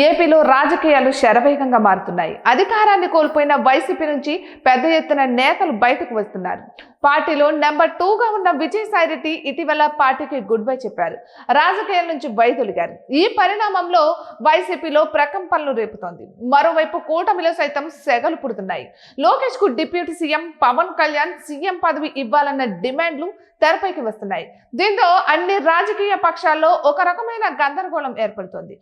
ఏపీలో రాజకీయాలు శరవేగంగా మారుతున్నాయి. అధికారాన్ని కోల్పోయిన వైసీపీ నుంచి పెద్ద ఎత్తున నేతలు బయటకు వస్తున్నారు. పార్టీలో నెంబర్ 2గా ఉన్న విజయసాయిరెడ్డి ఇటీవల పార్టీకి గుడ్ బై చెప్పారు. రాజకీయాల నుంచి వైదొలిగారు. ఈ పరిణామంలో వైసీపీలో ప్రకంపనలు రేపుతోంది. మరోవైపు కూటమిలో సైతం సెగలు పుడుతున్నాయి. లోకేష్ కు deputy CM Pawan Kalyan CM పదవి ఇవ్వాలన్న డిమాండ్లు తెరపైకి వస్తున్నాయి. దీంతో అన్ని రాజకీయ పక్షాల్లో ఒక రకమైన గందరగోళం ఏర్పడుతోంది.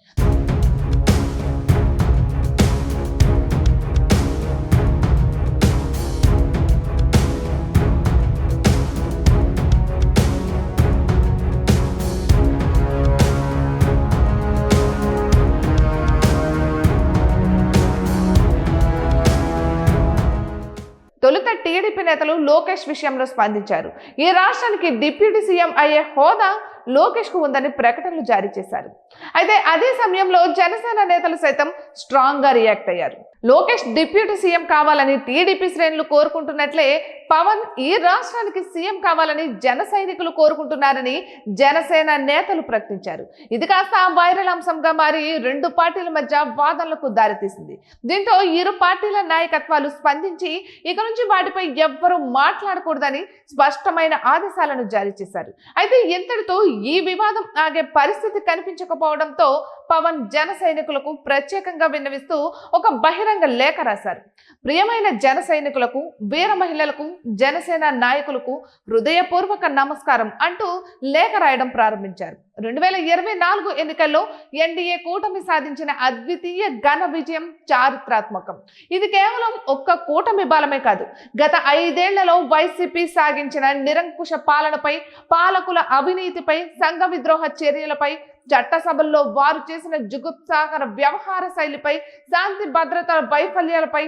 తొలుత టీడీపీ నేతలు లోకేష్ విషయంలో స్పందించారు. ఈ రాష్ట్రానికి డిప్యూటీ సీఎం అయ్యే హోదా లోకేష్ కు ఉందని ప్రకటనలు జారీ చేశారు. అయితే అదే సమయంలో జనసేన నేతలు సైతం స్ట్రాంగ్ గా రియాక్ట్ అయ్యారు. లోకేష్ డిప్యూటీ సీఎం కావాలని టీడీపీ శ్రేణులు కోరుకుంటున్నట్లే పవన్ ఈ రాష్ట్రానికి సీఎం కావాలని జన సైనికులు కోరుకుంటున్నారని జనసేన నేతలు ప్రకటించారు. ఇది కాస్త వైరల్ అంశంగా మారి రెండు పార్టీల మధ్య వాదనలకు దారితీసింది. దీంతో ఇరు పార్టీల నాయకత్వాలు స్పందించి ఇక నుంచి వాటిపై ఎవ్వరూ మాట్లాడకూడదని స్పష్టమైన ఆదేశాలను జారీ చేశారు. అయితే ఇంతటితో ఈ వివాదం ఆగే పరిస్థితి కనిపించకపోవడంతో పవన్ జన సైనికులకు ప్రత్యేకంగా విన్నవిస్తూ ఒక బహిరంగ లేఖ రాశారు. ప్రియమైన జన సైనికులకు, వీర మహిళలకు, జనసేన నాయకులకు హృదయపూర్వక నమస్కారం అంటూ లేఖ రాయడం ప్రారంభించారు. 2024 ఎన్నికల్లో ఎన్డీఏ కూటమి సాధించిన అద్వితీయ ఘన విజయం చారిత్రాత్మకం. ఇది కేవలం ఒక్క కూటమి బలమే కాదు, గత 5 ఏళ్లలో వైసీపీ సాగించిన నిరంకుశ పాలనపై, పాలకుల అవినీతిపై, సంఘ విద్రోహ చర్యలపై, చట్టసభల్లో వారు చేసిన జుగుప్సాకర వ్యవహార శైలిపై, శాంతి భద్రతల వైఫల్యాలపై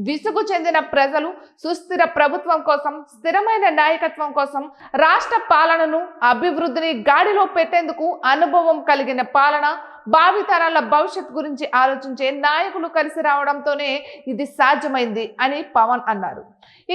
విసుగు చెందిన ప్రజలు సుస్థిర ప్రభుత్వం కోసం, స్థిరమైన నాయకత్వం కోసం, రాష్ట్ర పాలనను, అభివృద్ధిని గాడిలో పెట్టేందుకు అనుభవం కలిగిన పాలన, భావితరాల భవిష్యత్ గురించి ఆలోచించే నాయకులు కలిసి రావడంతోనే ఇది సాధ్యమైంది అని పవన్ అన్నారు.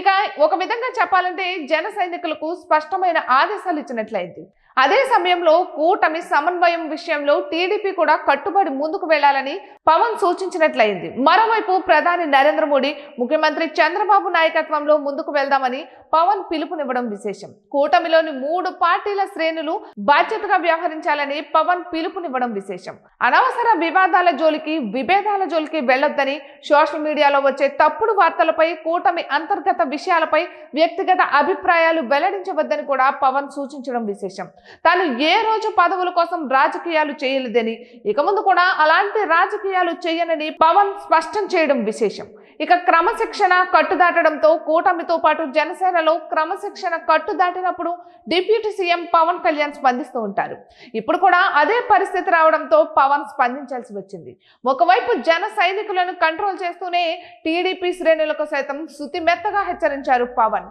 ఇక ఒక విధంగా చెప్పాలంటే జన సైనికులకు స్పష్టమైన ఆదేశాలు ఇచ్చినట్లయింది. అదే సమయంలో కూటమి సమన్వయం విషయంలో టీడీపీ కూడా కట్టుబడి ముందుకు వెళ్లాలని పవన్ సూచించినట్లయింది. మరోవైపు ప్రధాని నరేంద్ర మోడీ, ముఖ్యమంత్రి చంద్రబాబు నాయకత్వంలో ముందుకు వెళ్దామని పవన్ పిలుపునివ్వడం విశేషం. కూటమిలోని 3 పార్టీల శ్రేణులు బాధ్యతగా వ్యవహరించాలని పవన్ పిలుపునివ్వడం విశేషం. అనవసర వివాదాల జోలికి, విభేదాల జోలికి వెళ్లొద్దని, సోషల్ మీడియాలో వచ్చే తప్పుడు వార్తలపై, కూటమి అంతర్గత విషయాలపై వ్యక్తిగత అభిప్రాయాలు వెల్లడించవద్దని కూడా పవన్ సూచించడం విశేషం. తాను ఏ రోజు పదవుల కోసం రాజకీయాలు చేయలేదని, ఇక ముందు కూడా అలాంటి రాజకీయాలు చేయనని పవన్ స్పష్టం చేయడం విశేషం. ఇక క్రమశిక్షణ కట్టుదాటడంతో కూటమితో పాటు జనసేనలో క్రమశిక్షణ కట్టుదాటినప్పుడు డిప్యూటీ సీఎం పవన్ కళ్యాణ్ స్పందిస్తూ ఉంటారు. ఇప్పుడు కూడా అదే పరిస్థితి రావడంతో పవన్ స్పందించాల్సి వచ్చింది. ఒకవైపు జన సైనికులను కంట్రోల్ చేస్తూనే టీడీపీ శ్రేణులకు సైతం శుతిమెత్తగా హెచ్చరించారు పవన్.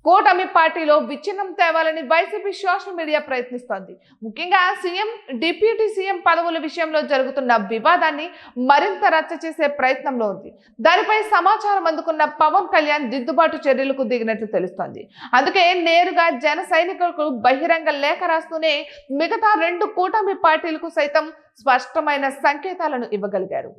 కూటమి పార్టీలో విచ్ఛిన్నం తేవాలని వైసీపీ సోషల్ మీడియా ప్రయత్నిస్తోంది. ముఖ్యంగా సీఎం, డిప్యూటీ సీఎం పదవుల విషయంలో జరుగుతున్న వివాదాన్ని మరింత రచ్చ చేసే ప్రయత్నంలో ఉంది. దానిపై సమాచారం అందుకున్న పవన్ కళ్యాణ్ దిద్దుబాటు చర్యలకు దిగినట్లు తెలుస్తోంది. అందుకే నేరుగా జన సైనికులకు బహిరంగ లేఖ రాస్తూనే మిగతా 2 కూటమి పార్టీలకు సైతం స్పష్టమైన సంకేతాలను ఇవ్వగలిగారు.